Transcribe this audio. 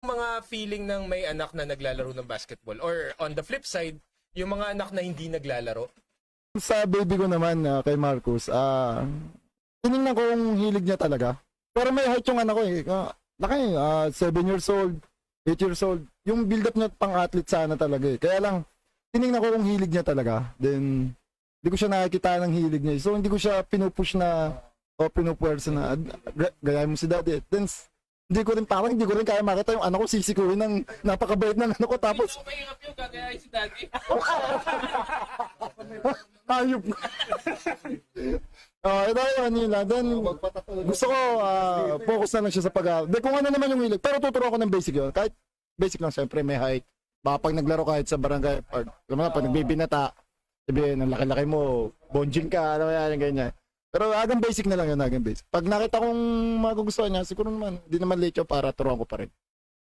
mga feeling ng may anak na naglalaro ng basketball? Or on the flip side, yung mga anak na hindi naglalaro? Sa baby ko naman, kay Marcus, tinignan ko kung hilig niya talaga. Pero may height yung anak ko eh. Laki, 7 years old, 8 years old. Yung build-up niya pang-athlete sana talaga eh. Kaya lang, tinignan ko kung hilig niya talaga. Then, hindi ko siya nakikita ng hilig niya. So, hindi ko siya pinupush na o pinupuwersa na gayahin mo si daddy. Then, hindi ko rin kaya makita yung anak ko sisikuhin ng napakabait ng anak ko. Tapos, Mahirap yung gagayahin si daddy. ayop. Ito yun nila. Then, gusto ko focus na lang siya sa pag-aaral. Kung ano naman yung hilig. Pero tuturo ko ng basic yun. Kahit basic lang, syempre may height. Baka pag naglaro kahit sa barangay park, alam mo na, pag nagbibinata, sabihin, ang laki-laki mo, bonjing ka, ano yan, ganyan. Pero agang basic na lang yun, agang basic. Pag nakita kong magugustuhan niya, siguro naman, hindi naman late yun para turuan ko pa rin.